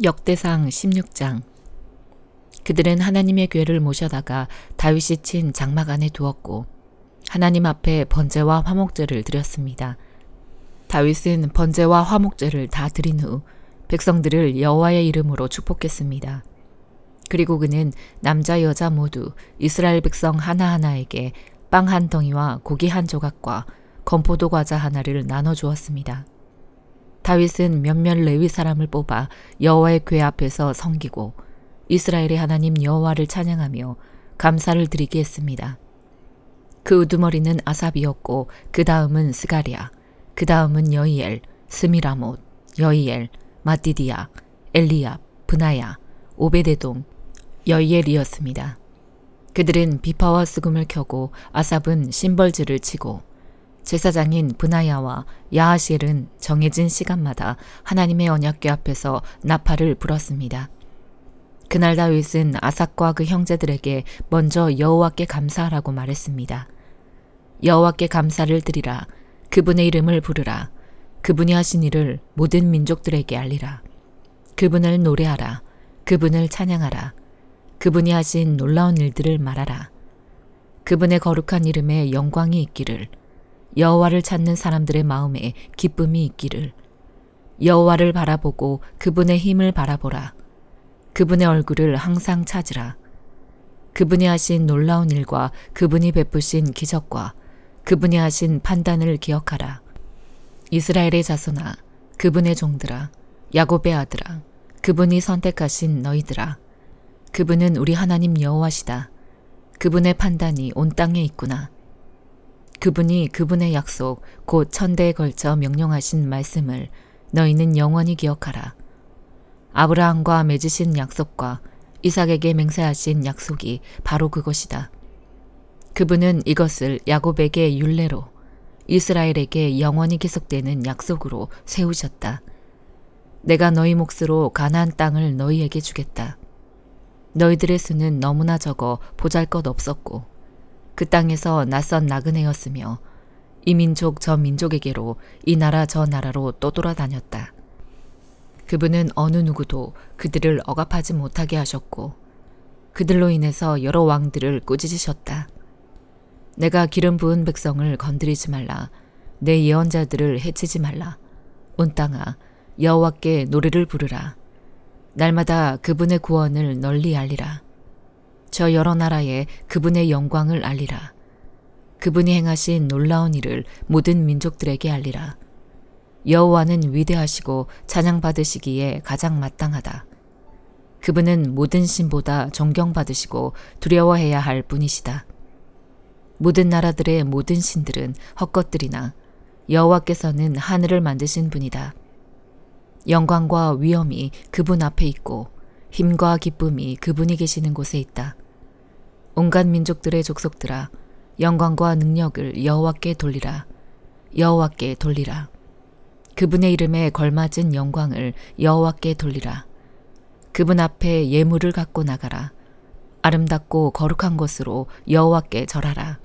역대상 16장. 그들은 하나님의 궤를 모셔다가 다윗이 친 장막 안에 두었고 하나님 앞에 번제와 화목제를 드렸습니다. 다윗은 번제와 화목제를 다 드린 후 백성들을 여호와의 이름으로 축복했습니다. 그리고 그는 남자 여자 모두 이스라엘 백성 하나하나에게 빵 한 덩이와 고기 한 조각과 건포도 과자 하나를 나눠 주었습니다. 다윗은 몇몇 레위 사람을 뽑아 여호와의 궤 앞에서 섬기고 이스라엘의 하나님 여호와를 찬양하며 감사를 드리게 했습니다. 그 우두머리는 아삽이었고 그 다음은 스가랴, 그 다음은 여이엘, 스미라못, 여이엘, 마띠디아, 엘리압, 브나야, 오베데돔, 여이엘이었습니다. 그들은 비파와 수금을 켜고 아삽은 심벌즈를 치고 제사장인 브나야와 야하시엘은 정해진 시간마다 하나님의 언약궤 앞에서 나팔을 불었습니다. 그날 다윗은 아삭과 그 형제들에게 먼저 여호와께 감사하라고 말했습니다. 여호와께 감사를 드리라. 그분의 이름을 부르라. 그분이 하신 일을 모든 민족들에게 알리라. 그분을 노래하라. 그분을 찬양하라. 그분이 하신 놀라운 일들을 말하라. 그분의 거룩한 이름에 영광이 있기를. 여호와를 찾는 사람들의 마음에 기쁨이 있기를. 여호와를 바라보고 그분의 힘을 바라보라. 그분의 얼굴을 항상 찾으라. 그분이 하신 놀라운 일과 그분이 베푸신 기적과 그분이 하신 판단을 기억하라. 이스라엘의 자손아, 그분의 종들아, 야곱의 아들아, 그분이 선택하신 너희들아. 그분은 우리 하나님 여호와시다. 그분의 판단이 온 땅에 있구나. 그분이 그분의 약속 곧 천대에 걸쳐 명령하신 말씀을 너희는 영원히 기억하라. 아브라함과 맺으신 약속과 이삭에게 맹세하신 약속이 바로 그것이다. 그분은 이것을 야곱에게 율례로 이스라엘에게 영원히 계속되는 약속으로 세우셨다. 내가 너희 몫으로 가나안 땅을 너희에게 주겠다. 너희들의 수는 너무나 적어 보잘것없었고 그 땅에서 낯선 나그네였으며 이 민족 저 민족에게로 이 나라 저 나라로 떠돌아다녔다. 그분은 어느 누구도 그들을 억압하지 못하게 하셨고 그들로 인해서 여러 왕들을 꾸짖으셨다. 내가 기름 부은 백성을 건드리지 말라. 내 예언자들을 해치지 말라. 온 땅아 여호와께 노래를 부르라. 날마다 그분의 구원을 널리 알리라. 저 여러 나라에 그분의 영광을 알리라. 그분이 행하신 놀라운 일을 모든 민족들에게 알리라. 여호와는 위대하시고 찬양받으시기에 가장 마땅하다. 그분은 모든 신보다 존경받으시고 두려워해야 할 분이시다. 모든 나라들의 모든 신들은 헛것들이나 여호와께서는 하늘을 만드신 분이다. 영광과 위엄이 그분 앞에 있고 힘과 기쁨이 그분이 계시는 곳에 있다. 온갖 민족들의 족속들아 영광과 능력을 여호와께 돌리라. 여호와께 돌리라. 그분의 이름에 걸맞은 영광을 여호와께 돌리라. 그분 앞에 예물을 갖고 나가라. 아름답고 거룩한 것으로 여호와께 절하라.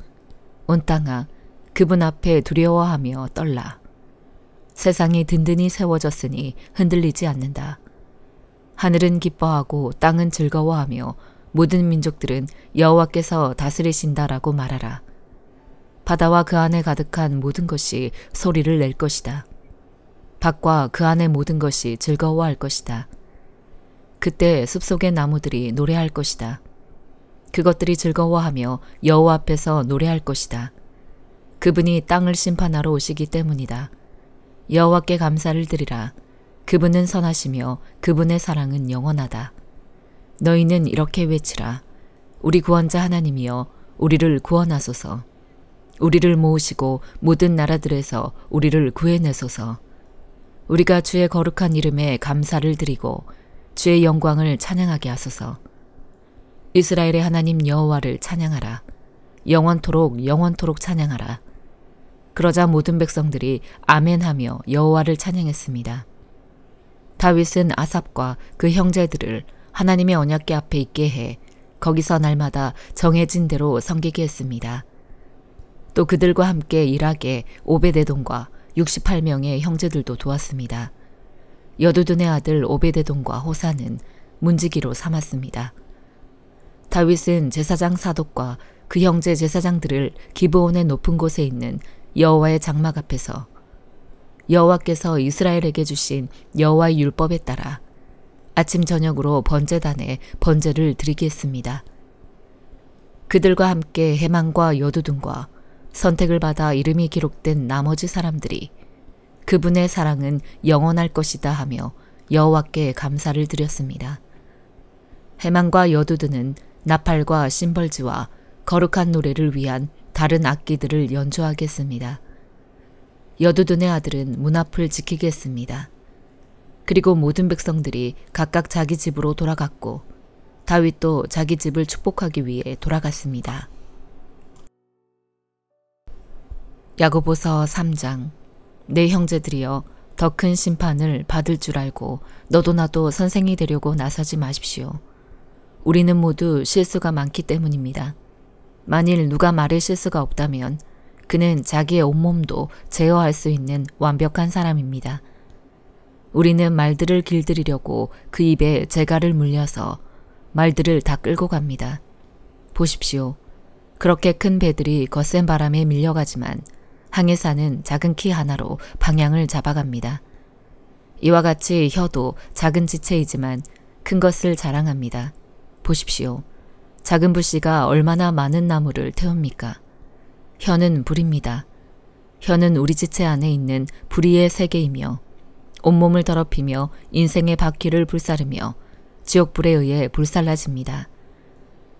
온 땅아 그분 앞에 두려워하며 떨라. 세상이 든든히 세워졌으니 흔들리지 않는다. 하늘은 기뻐하고 땅은 즐거워하며 모든 민족들은 여호와께서 다스리신다라고 말하라. 바다와 그 안에 가득한 모든 것이 소리를 낼 것이다. 밭과 그 안의 모든 것이 즐거워할 것이다. 그때 숲속의 나무들이 노래할 것이다. 그것들이 즐거워하며 여호와 앞에서 노래할 것이다. 그분이 땅을 심판하러 오시기 때문이다. 여호와께 감사를 드리라. 그분은 선하시며 그분의 사랑은 영원하다. 너희는 이렇게 외치라. 우리 구원자 하나님이여 우리를 구원하소서. 우리를 모으시고 모든 나라들에서 우리를 구해내소서. 우리가 주의 거룩한 이름에 감사를 드리고 주의 영광을 찬양하게 하소서. 이스라엘의 하나님 여호와를 찬양하라. 영원토록 영원토록 찬양하라. 그러자 모든 백성들이 아멘하며 여호와를 찬양했습니다. 다윗은 아삽과 그 형제들을 하나님의 언약궤 앞에 있게 해 거기서 날마다 정해진 대로 섬기게 했습니다. 또 그들과 함께 일하게 오베데돔과 68명의 형제들도 도왔습니다. 여두둔의 아들 오베데돔과 호사는 문지기로 삼았습니다. 다윗은 제사장 사독과 그 형제 제사장들을 기브온의 높은 곳에 있는 여호와의 장막 앞에서 여호와께서 이스라엘에게 주신 여호와의 율법에 따라 아침 저녁으로 번제단에 번제를 드리게 했습니다. 그들과 함께 해만과 여두둔과 선택을 받아 이름이 기록된 나머지 사람들이 그분의 사랑은 영원할 것이다 하며 여호와께 감사를 드렸습니다. 해만과 여두둔은 나팔과 심벌지와 거룩한 노래를 위한 다른 악기들을 연주하겠습니다. 여두둔의 아들은 문 앞을 지키겠습니다. 그리고 모든 백성들이 각각 자기 집으로 돌아갔고 다윗도 자기 집을 축복하기 위해 돌아갔습니다. 야고보서 3장. 내 형제들이여 더 큰 심판을 받을 줄 알고 너도 나도 선생이 되려고 나서지 마십시오. 우리는 모두 실수가 많기 때문입니다. 만일 누가 말에 실수가 없다면 그는 자기의 온몸도 제어할 수 있는 완벽한 사람입니다. 우리는 말들을 길들이려고 그 입에 재갈을 물려서 말들을 다 끌고 갑니다. 보십시오. 그렇게 큰 배들이 거센 바람에 밀려가지만 항해사는 작은 키 하나로 방향을 잡아갑니다. 이와 같이 혀도 작은 지체이지만 큰 것을 자랑합니다. 보십시오. 작은 불씨가 얼마나 많은 나무를 태웁니까? 혀는 불입니다. 혀는 우리 지체 안에 있는 불의의 세계이며 온몸을 더럽히며 인생의 바퀴를 불사르며 지옥불에 의해 불살라집니다.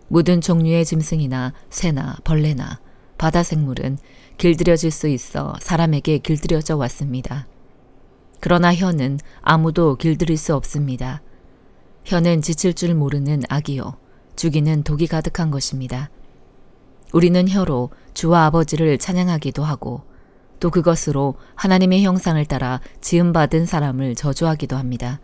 모든 종류의 짐승이나 새나 벌레나 바다 생물은 길들여질 수 있어 사람에게 길들여져 왔습니다. 그러나 혀는 아무도 길들일 수 없습니다. 혀는 지칠 줄 모르는 악이요 죽이는 독이 가득한 것입니다. 우리는 혀로 주와 아버지를 찬양하기도 하고 또 그것으로 하나님의 형상을 따라 지음받은 사람을 저주하기도 합니다.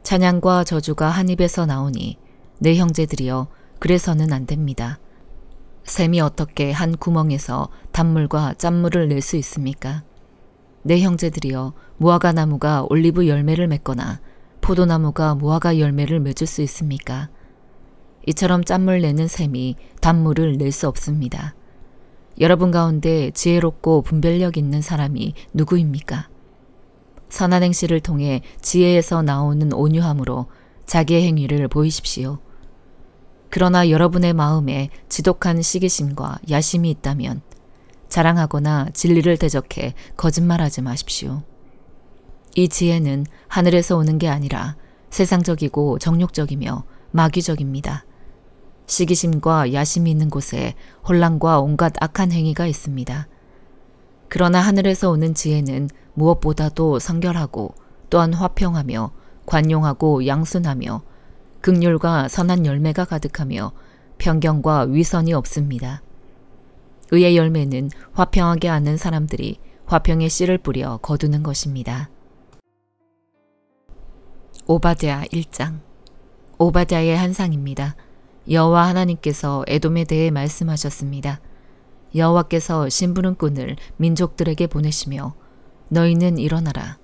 찬양과 저주가 한 입에서 나오니 내 형제들이여 그래서는 안 됩니다. 샘이 어떻게 한 구멍에서 단물과 짠물을 낼 수 있습니까? 내 형제들이여 무화과 나무가 올리브 열매를 맺거나 포도나무가 무화과 열매를 맺을 수 있습니까? 이처럼 짠물 내는 샘이 단물을 낼 수 없습니다. 여러분 가운데 지혜롭고 분별력 있는 사람이 누구입니까? 선한 행실을 통해 지혜에서 나오는 온유함으로 자기의 행위를 보이십시오. 그러나 여러분의 마음에 지독한 시기심과 야심이 있다면 자랑하거나 진리를 대적해 거짓말하지 마십시오. 이 지혜는 하늘에서 오는 게 아니라 세상적이고 정욕적이며 마귀적입니다. 시기심과 야심이 있는 곳에 혼란과 온갖 악한 행위가 있습니다. 그러나 하늘에서 오는 지혜는 무엇보다도 성결하고 또한 화평하며 관용하고 양순하며 긍휼과 선한 열매가 가득하며 편견과 위선이 없습니다. 의의 열매는 화평하게 하는 사람들이 화평의 씨를 뿌려 거두는 것입니다. 오바댜 1장. 오바댜의 한상입니다. 여호와 하나님께서 에돔에 대해 말씀하셨습니다. 여호와께서 심부름꾼을 민족들에게 보내시며 너희는 일어나라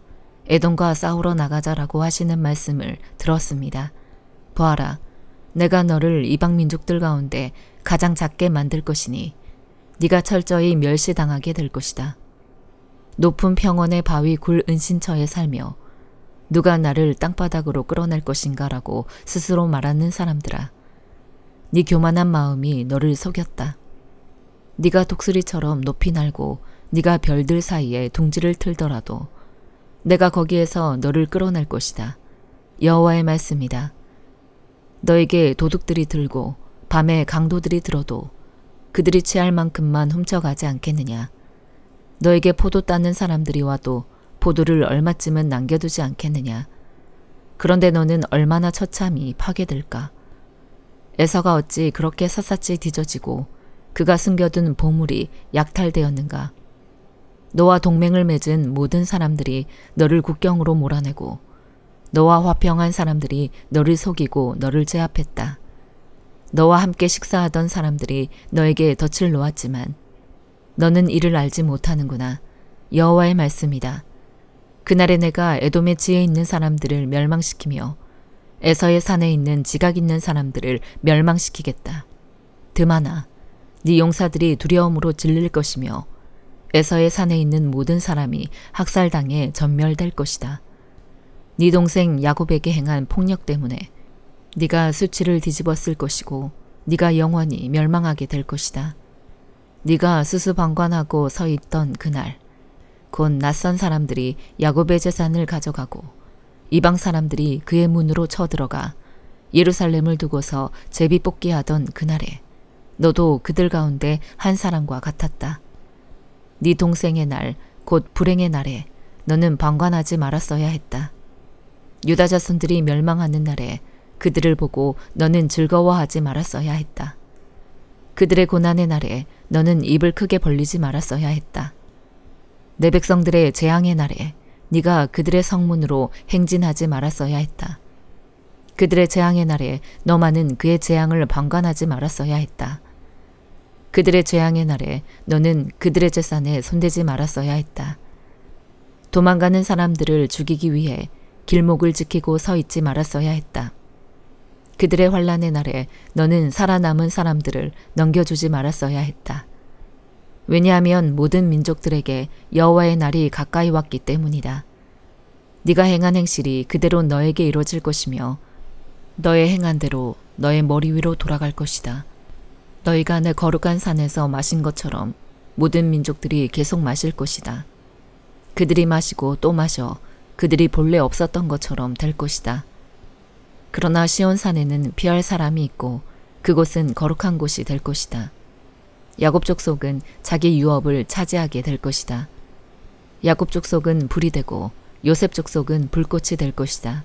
에돔과 싸우러 나가자라고 하시는 말씀을 들었습니다. 보아라, 내가 너를 이방 민족들 가운데 가장 작게 만들 것이니 네가 철저히 멸시당하게 될 것이다. 높은 평원의 바위 굴 은신처에 살며 누가 나를 땅바닥으로 끌어낼 것인가 라고 스스로 말하는 사람들아. 네 교만한 마음이 너를 속였다. 네가 독수리처럼 높이 날고 네가 별들 사이에 둥지를 틀더라도 내가 거기에서 너를 끌어낼 것이다. 여호와의 말씀이다. 너에게 도둑들이 들고 밤에 강도들이 들어도 그들이 취할 만큼만 훔쳐가지 않겠느냐. 너에게 포도 따는 사람들이 와도 포도를 얼마쯤은 남겨두지 않겠느냐. 그런데 너는 얼마나 처참히 파괴될까. 에서가 어찌 그렇게 샅샅이 뒤져지고 그가 숨겨둔 보물이 약탈되었는가. 너와 동맹을 맺은 모든 사람들이 너를 국경으로 몰아내고 너와 화평한 사람들이 너를 속이고 너를 제압했다. 너와 함께 식사하던 사람들이 너에게 덫을 놓았지만 너는 이를 알지 못하는구나. 여호와의 말씀이다. 그날에 내가 에돔의 지에 있는 사람들을 멸망시키며 에서의 산에 있는 지각 있는 사람들을 멸망시키겠다. 드마나, 네 용사들이 두려움으로 질릴 것이며 에서의 산에 있는 모든 사람이 학살당해 전멸될 것이다. 네 동생 야곱에게 행한 폭력 때문에 네가 수치를 뒤집었을 것이고 네가 영원히 멸망하게 될 것이다. 네가 수수방관하고 서 있던 그날 곧 낯선 사람들이 야곱의 재산을 가져가고 이방 사람들이 그의 문으로 쳐들어가 예루살렘을 두고서 제비뽑기하던 그날에 너도 그들 가운데 한 사람과 같았다. 네 동생의 날, 곧 불행의 날에 너는 방관하지 말았어야 했다. 유다 자손들이 멸망하는 날에 그들을 보고 너는 즐거워하지 말았어야 했다. 그들의 고난의 날에 너는 입을 크게 벌리지 말았어야 했다. 내 백성들의 재앙의 날에 네가 그들의 성문으로 행진하지 말았어야 했다. 그들의 재앙의 날에 너만은 그의 재앙을 방관하지 말았어야 했다. 그들의 재앙의 날에 너는 그들의 재산에 손대지 말았어야 했다. 도망가는 사람들을 죽이기 위해 길목을 지키고 서 있지 말았어야 했다. 그들의 환난의 날에 너는 살아남은 사람들을 넘겨주지 말았어야 했다. 왜냐하면 모든 민족들에게 여호와의 날이 가까이 왔기 때문이다. 네가 행한 행실이 그대로 너에게 이루어질 것이며 너의 행한 대로 너의 머리 위로 돌아갈 것이다. 너희가 내 거룩한 산에서 마신 것처럼 모든 민족들이 계속 마실 것이다. 그들이 마시고 또 마셔 그들이 본래 없었던 것처럼 될 것이다. 그러나 시온산에는 피할 사람이 있고 그곳은 거룩한 곳이 될 것이다. 야곱 족속은 자기 유업을 차지하게 될 것이다. 야곱 족속은 불이 되고 요셉 족속은 불꽃이 될 것이다.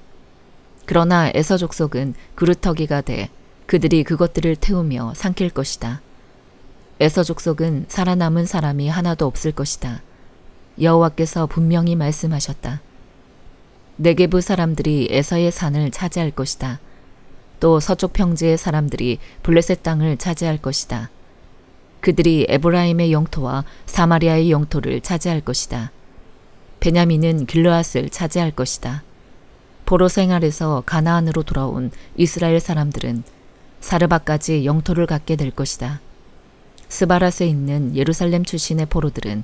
그러나 에서 족속은 그루터기가 돼 그들이 그것들을 태우며 삼킬 것이다. 에서 족속은 살아남은 사람이 하나도 없을 것이다. 여호와께서 분명히 말씀하셨다. 네게부 사람들이 에서의 산을 차지할 것이다. 또 서쪽 평지의 사람들이 블레셋 땅을 차지할 것이다. 그들이 에브라임의 영토와 사마리아의 영토를 차지할 것이다. 베냐민은 길르앗을 차지할 것이다. 포로 생활에서 가나안으로 돌아온 이스라엘 사람들은 사르바까지 영토를 갖게 될 것이다. 스바랏에 있는 예루살렘 출신의 포로들은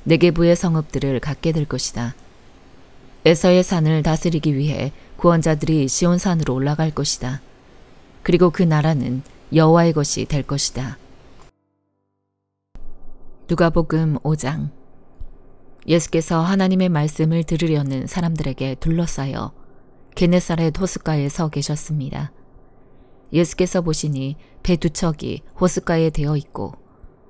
네게부의 성읍들을 갖게 될 것이다. 에서의 산을 다스리기 위해 구원자들이 시온산으로 올라갈 것이다. 그리고 그 나라는 여호와의 것이 될 것이다. 누가복음 5장. 예수께서 하나님의 말씀을 들으려는 사람들에게 둘러싸여 게네사렛 호숫가에 서 계셨습니다. 예수께서 보시니 배 두 척이 호숫가에 되어 있고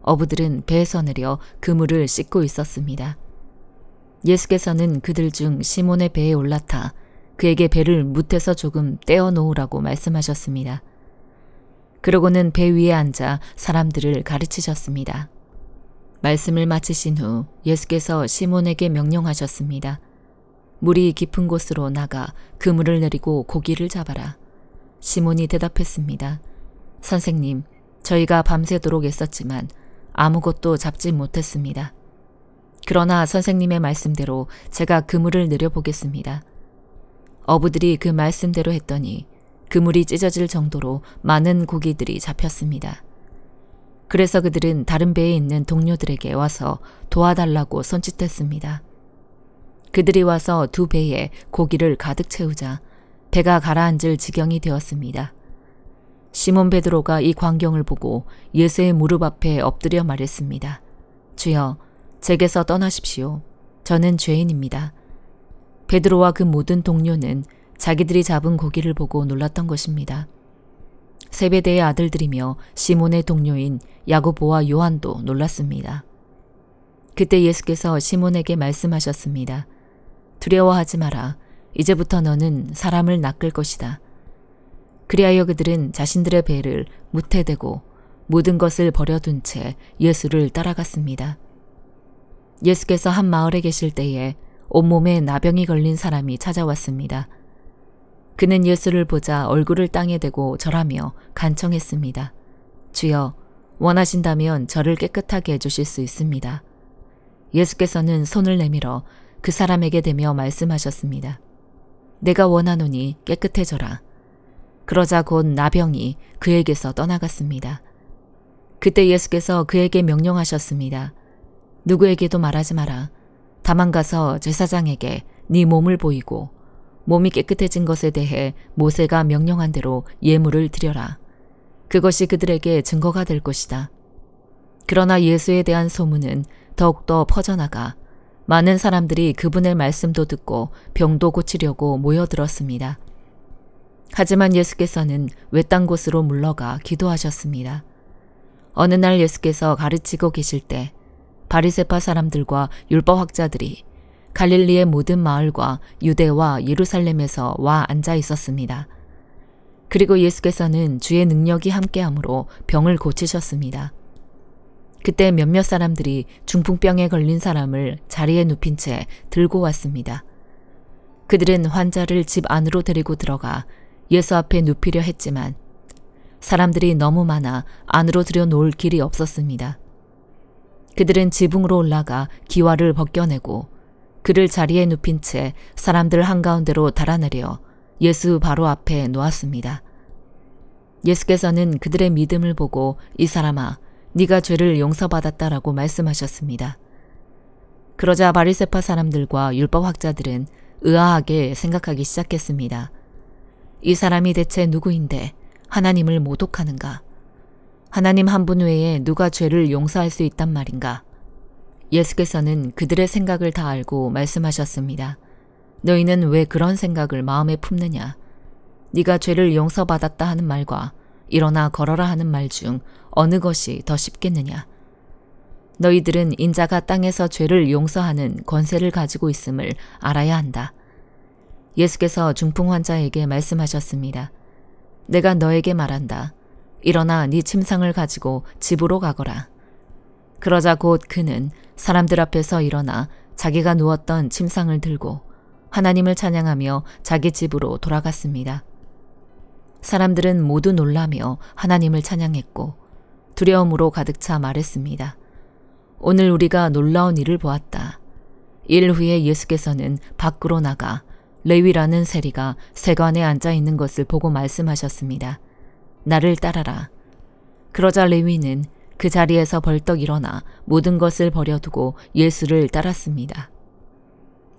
어부들은 배에서 내려 그물을 씻고 있었습니다. 예수께서는 그들 중 시몬의 배에 올라타 그에게 배를 무태서 조금 떼어 놓으라고 말씀하셨습니다. 그러고는 배 위에 앉아 사람들을 가르치셨습니다. 말씀을 마치신 후 예수께서 시몬에게 명령하셨습니다. 물이 깊은 곳으로 나가 그물을 내리고 고기를 잡아라. 시몬이 대답했습니다. 선생님, 저희가 밤새도록 애썼지만 아무것도 잡지 못했습니다. 그러나 선생님의 말씀대로 제가 그물을 내려보겠습니다. 어부들이 그 말씀대로 했더니 그물이 찢어질 정도로 많은 고기들이 잡혔습니다. 그래서 그들은 다른 배에 있는 동료들에게 와서 도와달라고 손짓했습니다. 그들이 와서 두 배에 고기를 가득 채우자 배가 가라앉을 지경이 되었습니다. 시몬 베드로가 이 광경을 보고 예수의 무릎 앞에 엎드려 말했습니다. 주여, 제게서 떠나십시오. 저는 죄인입니다. 베드로와 그 모든 동료는 자기들이 잡은 고기를 보고 놀랐던 것입니다. 세베대의 아들들이며 시몬의 동료인 야고보와 요한도 놀랐습니다. 그때 예수께서 시몬에게 말씀하셨습니다. 두려워하지 마라. 이제부터 너는 사람을 낚을 것이다. 그리하여 그들은 자신들의 배를 무태대고 모든 것을 버려둔 채 예수를 따라갔습니다. 예수께서 한 마을에 계실 때에 온몸에 나병이 걸린 사람이 찾아왔습니다. 그는 예수를 보자 얼굴을 땅에 대고 절하며 간청했습니다. 주여, 원하신다면 저를 깨끗하게 해주실 수 있습니다. 예수께서는 손을 내밀어 그 사람에게 대며 말씀하셨습니다. 내가 원하노니 깨끗해져라. 그러자 곧 나병이 그에게서 떠나갔습니다. 그때 예수께서 그에게 명령하셨습니다. 누구에게도 말하지 마라. 다만 가서 제사장에게 네 몸을 보이고 몸이 깨끗해진 것에 대해 모세가 명령한 대로 예물을 드려라. 그것이 그들에게 증거가 될 것이다. 그러나 예수에 대한 소문은 더욱더 퍼져나가 많은 사람들이 그분의 말씀도 듣고 병도 고치려고 모여들었습니다. 하지만 예수께서는 외딴 곳으로 물러가 기도하셨습니다. 어느 날 예수께서 가르치고 계실 때 바리새파 사람들과 율법학자들이 갈릴리의 모든 마을과 유대와 예루살렘에서 와 앉아 있었습니다. 그리고 예수께서는 주의 능력이 함께함으로 병을 고치셨습니다. 그때 몇몇 사람들이 중풍병에 걸린 사람을 자리에 눕힌 채 들고 왔습니다. 그들은 환자를 집 안으로 데리고 들어가 예수 앞에 눕히려 했지만 사람들이 너무 많아 안으로 들여놓을 길이 없었습니다. 그들은 지붕으로 올라가 기와를 벗겨내고 그를 자리에 눕힌 채 사람들 한가운데로 달아내려 예수 바로 앞에 놓았습니다. 예수께서는 그들의 믿음을 보고 이 사람아, 네가 죄를 용서받았다라고 말씀하셨습니다. 그러자 바리새파 사람들과 율법학자들은 의아하게 생각하기 시작했습니다. 이 사람이 대체 누구인데 하나님을 모독하는가? 하나님 한 분 외에 누가 죄를 용서할 수 있단 말인가? 예수께서는 그들의 생각을 다 알고 말씀하셨습니다. 너희는 왜 그런 생각을 마음에 품느냐? 네가 죄를 용서받았다 하는 말과 일어나 걸어라 하는 말 중 어느 것이 더 쉽겠느냐? 너희들은 인자가 땅에서 죄를 용서하는 권세를 가지고 있음을 알아야 한다. 예수께서 중풍 환자에게 말씀하셨습니다. 내가 너에게 말한다. 일어나 네 침상을 가지고 집으로 가거라. 그러자 곧 그는 사람들 앞에서 일어나 자기가 누웠던 침상을 들고 하나님을 찬양하며 자기 집으로 돌아갔습니다. 사람들은 모두 놀라며 하나님을 찬양했고 두려움으로 가득 차 말했습니다. 오늘 우리가 놀라운 일을 보았다. 일 후에 예수께서는 밖으로 나가 레위라는 세리가 세관에 앉아 있는 것을 보고 말씀하셨습니다. 나를 따라라. 그러자 레위는 그 자리에서 벌떡 일어나 모든 것을 버려두고 예수를 따랐습니다.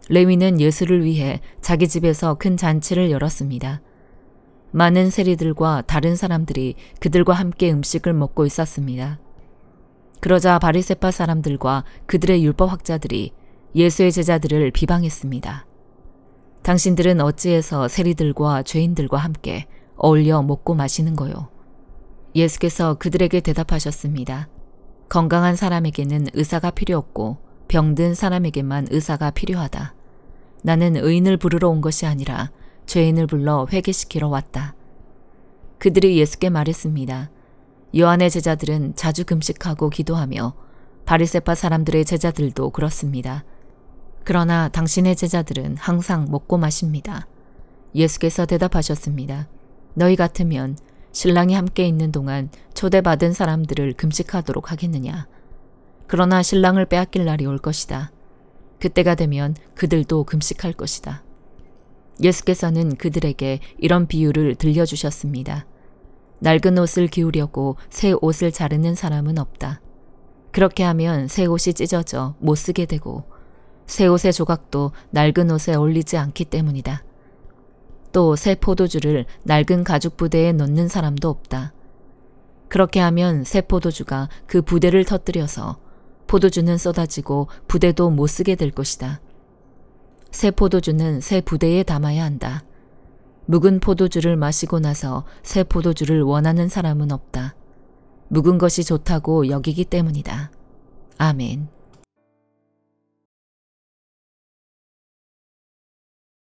레위는 예수를 위해 자기 집에서 큰 잔치를 열었습니다. 많은 세리들과 다른 사람들이 그들과 함께 음식을 먹고 있었습니다. 그러자 바리새파 사람들과 그들의 율법학자들이 예수의 제자들을 비방했습니다. 당신들은 어찌해서 세리들과 죄인들과 함께 어울려 먹고 마시는 거요? 예수께서 그들에게 대답하셨습니다. 건강한 사람에게는 의사가 필요 없고 병든 사람에게만 의사가 필요하다. 나는 의인을 부르러 온 것이 아니라 죄인을 불러 회개시키러 왔다. 그들이 예수께 말했습니다. 요한의 제자들은 자주 금식하고 기도하며 바리새파 사람들의 제자들도 그렇습니다. 그러나 당신의 제자들은 항상 먹고 마십니다. 예수께서 대답하셨습니다. 너희 같으면 신랑이 함께 있는 동안 초대받은 사람들을 금식하도록 하겠느냐. 그러나 신랑을 빼앗길 날이 올 것이다. 그때가 되면 그들도 금식할 것이다. 예수께서는 그들에게 이런 비유를 들려주셨습니다. 낡은 옷을 기우려고 새 옷을 자르는 사람은 없다. 그렇게 하면 새 옷이 찢어져 못 쓰게 되고 새 옷의 조각도 낡은 옷에 어울리지 않기 때문이다. 또 새 포도주를 낡은 가죽 부대에 넣는 사람도 없다. 그렇게 하면 새 포도주가 그 부대를 터뜨려서 포도주는 쏟아지고 부대도 못 쓰게 될 것이다. 새 포도주는 새 부대에 담아야 한다. 묵은 포도주를 마시고 나서 새 포도주를 원하는 사람은 없다. 묵은 것이 좋다고 여기기 때문이다. 아멘.